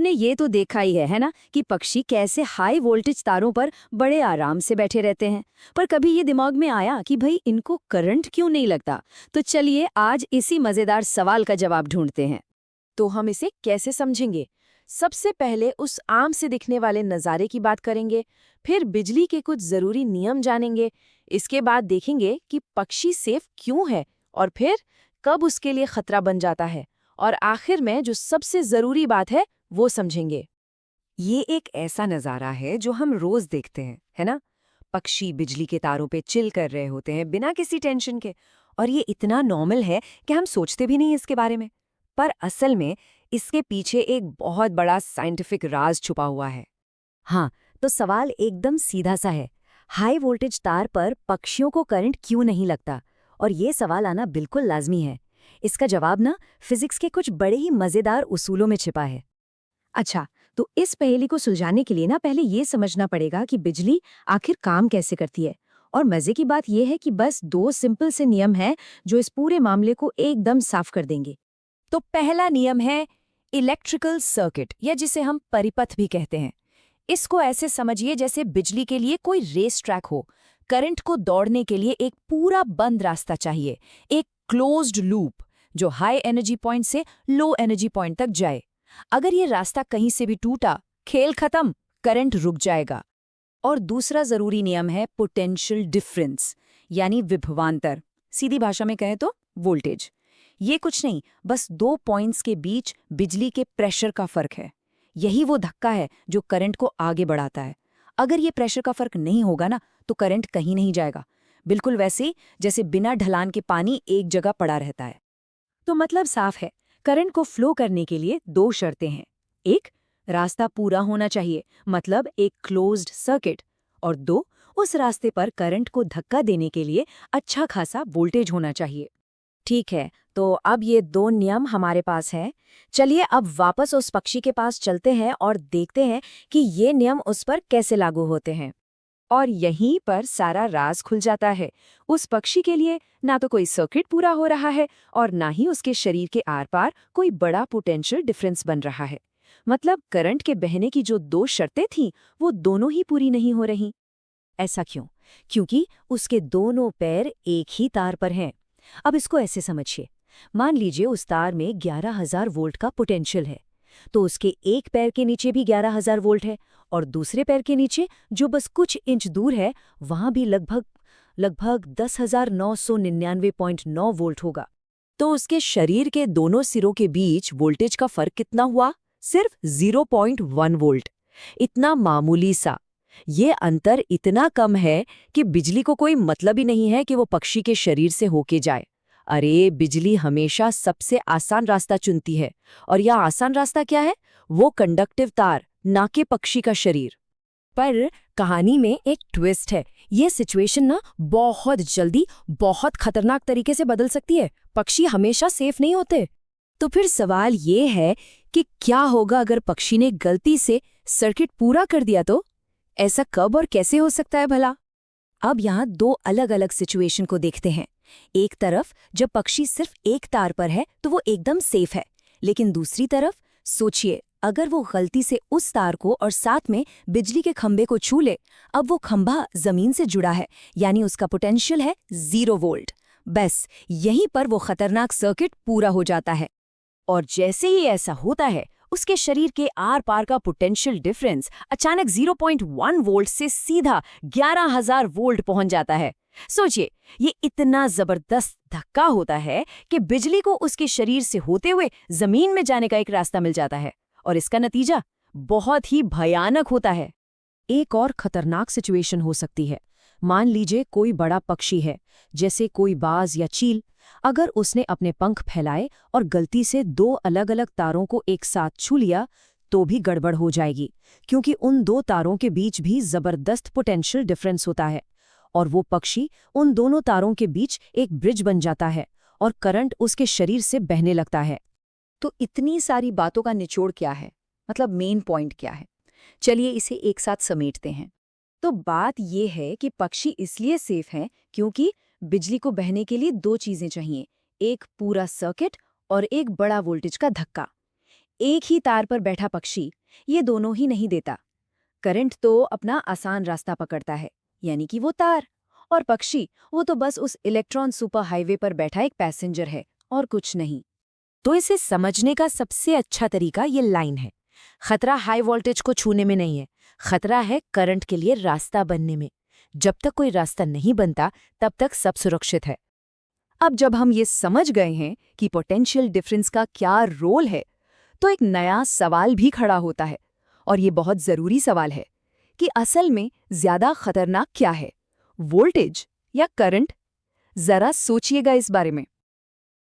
सबने ये तो देखा ही है ना, कि पक्षी कैसे हाई वोल्टेज तारों पर बड़े आराम से बैठे रहते हैं। पर कभी ये दिमाग में आया कि भाई इनको करंट क्यों नहीं लगता? तो चलिए आज इसी मजेदार सवाल का जवाब ढूंढते हैं। तो हम इसे कैसे समझेंगे? सबसे पहले उस आम से दिखने वाले नज़ारे की बात करेंगे, फिर बिजली के कुछ ज़रूरी नियम जानेंगे, इसके बाद देखेंगे कि पक्षी सेफ क्यों है और फिर कब उसके लिए खतरा बन जाता है, और आखिर में जो सबसे ज़रूरी बात है वो समझेंगे। ये एक ऐसा नज़ारा है जो हम रोज देखते हैं, है ना? पक्षी बिजली के तारों पे चिल कर रहे होते हैं बिना किसी टेंशन के, और ये इतना नॉर्मल है कि हम सोचते भी नहीं इसके बारे में। पर असल में इसके पीछे एक बहुत बड़ा साइंटिफिक राज छुपा हुआ है। हाँ, तो सवाल एकदम सीधा सा है। हाई वोल्टेज तार पर पक्षियों को करंट क्यों नहीं लगता? और ये सवाल आना बिल्कुल लाजमी है। इसका जवाब ना फिजिक्स के कुछ बड़े ही मजेदार उसूलों में छिपा है। अच्छा, तो इस पहेली को सुलझाने के लिए ना पहले ये समझना पड़ेगा कि बिजली आखिर काम कैसे करती है। और मजे की बात यह है कि बस दो सिंपल से नियम हैं जो इस पूरे मामले को एकदम साफ कर देंगे। तो पहला नियम है इलेक्ट्रिकल सर्किट, या जिसे हम परिपथ भी कहते हैं। इसको ऐसे समझिए जैसे बिजली के लिए कोई रेस ट्रैक हो। करंट को दौड़ने के लिए एक पूरा बंद रास्ता चाहिए, एक क्लोज्ड लूप जो हाई एनर्जी पॉइंट से लो एनर्जी पॉइंट तक जाए। अगर ये रास्ता कहीं से भी टूटा, खेल खत्म, करंट रुक जाएगा। और दूसरा जरूरी नियम है पोटेंशियल डिफरेंस, यानी विभवांतर। सीधी भाषा में कहें तो वोल्टेज। ये कुछ नहीं, बस दो पॉइंट्स के बीच बिजली के प्रेशर का फर्क है। यही वो धक्का है जो करंट को आगे बढ़ाता है। अगर ये प्रेशर का फर्क नहीं होगा ना, तो करंट कहीं नहीं जाएगा। बिल्कुल वैसे जैसे बिना ढलान के पानी एक जगह पड़ा रहता है। तो मतलब साफ है, करंट को फ्लो करने के लिए दो शर्तें हैं। एक, रास्ता पूरा होना चाहिए, मतलब एक क्लोज्ड सर्किट। और दो, उस रास्ते पर करंट को धक्का देने के लिए अच्छा खासा वोल्टेज होना चाहिए। ठीक है, तो अब ये दो नियम हमारे पास हैं। चलिए अब वापस उस पक्षी के पास चलते हैं और देखते हैं कि ये नियम उस पर कैसे लागू होते हैं। और यहीं पर सारा राज खुल जाता है। उस पक्षी के लिए ना तो कोई सर्किट पूरा हो रहा है और ना ही उसके शरीर के आर पार कोई बड़ा पोटेंशियल डिफरेंस बन रहा है। मतलब करंट के बहने की जो दो शर्तें थीं, वो दोनों ही पूरी नहीं हो रही। ऐसा क्यों? क्योंकि उसके दोनों पैर एक ही तार पर हैं। अब इसको ऐसे समझिए, मान लीजिए उस तार में 11,000 वोल्ट का पोटेंशियल है, तो उसके एक पैर के नीचे भी 11,000 वोल्ट है, और दूसरे पैर के नीचे जो बस कुछ इंच दूर है, वहां भी लगभग 10,999.9 वोल्ट होगा। तो उसके शरीर के दोनों सिरों के बीच वोल्टेज का फर्क कितना हुआ? सिर्फ 0.1 वोल्ट। इतना मामूली सा। ये अंतर इतना कम है कि बिजली को कोई मतलब ही नहीं है कि वो पक्षी के शरीर से होके जाए। अरे, बिजली हमेशा सबसे आसान रास्ता चुनती है, और यह आसान रास्ता क्या है? वो कंडक्टिव तार, ना कि पक्षी का शरीर। पर कहानी में एक ट्विस्ट है। ये सिचुएशन ना बहुत जल्दी, बहुत खतरनाक तरीके से बदल सकती है। पक्षी हमेशा सेफ नहीं होते। तो फिर सवाल ये है कि क्या होगा अगर पक्षी ने गलती से सर्किट पूरा कर दिया? तो ऐसा कब और कैसे हो सकता है भला? अब यहाँ दो अलग अलग सिचुएशन को देखते हैं। एक तरफ जब पक्षी सिर्फ एक तार पर है तो वो एकदम सेफ है, लेकिन दूसरी तरफ सोचिए, अगर वो गलती से उस तार को और साथ में बिजली के खंभे को छू ले, अब वो खंभा जमीन से जुड़ा है, यानी उसका पोटेंशियल है 0 वोल्ट। बस यहीं पर वो खतरनाक सर्किट पूरा हो जाता है। और जैसे ही ऐसा होता है, उसके शरीर के आर पार का पोटेंशियल डिफरेंस अचानक 0.1 वोल्ट से सीधा 11,000 वोल्ट पहुंच जाता है। सोचिए, ये इतना जबरदस्त धक्का होता है कि बिजली को उसके शरीर से होते हुए जमीन में जाने का एक रास्ता मिल जाता है, और इसका नतीजा बहुत ही भयानक होता है। एक और खतरनाक सिचुएशन हो सकती है। मान लीजिए कोई बड़ा पक्षी है, जैसे कोई बाज या चील। अगर उसने अपने पंख फैलाए और गलती से दो अलग अलग तारों को एक साथ छू लिया, तो भी गड़बड़ हो जाएगी, क्योंकि उन दो तारों के बीच भी जबरदस्त पोटेंशियल डिफरेंस होता है, और वो पक्षी उन दोनों तारों के बीच एक ब्रिज बन जाता है और करंट उसके शरीर से बहने लगता है। तो इतनी सारी बातों का निचोड़ क्या है? मतलब मेन पॉइंट क्या है? चलिए इसे एक साथ समेटते हैं। तो बात ये है कि पक्षी इसलिए सेफ हैं क्योंकि बिजली को बहने के लिए दो चीजें चाहिए, एक पूरा सर्किट और एक बड़ा वोल्टेज का धक्का। एक ही तार पर बैठा पक्षी ये दोनों ही नहीं देता। करंट तो अपना आसान रास्ता पकड़ता है, यानी कि वो तार, और पक्षी वो तो बस उस इलेक्ट्रॉन सुपर हाईवे पर बैठा एक पैसेंजर है और कुछ नहीं। तो इसे समझने का सबसे अच्छा तरीका ये लाइन है। खतरा हाई वोल्टेज को छूने में नहीं है, खतरा है करंट के लिए रास्ता बनने में। जब तक कोई रास्ता नहीं बनता तब तक सब सुरक्षित है। अब जब हम ये समझ गए हैं कि पोटेंशियल डिफरेंस का क्या रोल है, तो एक नया सवाल भी खड़ा होता है, और ये बहुत ज़रूरी सवाल है कि असल में ज़्यादा खतरनाक क्या है, वोल्टेज या करंट? ज़रा सोचिएगा इस बारे में।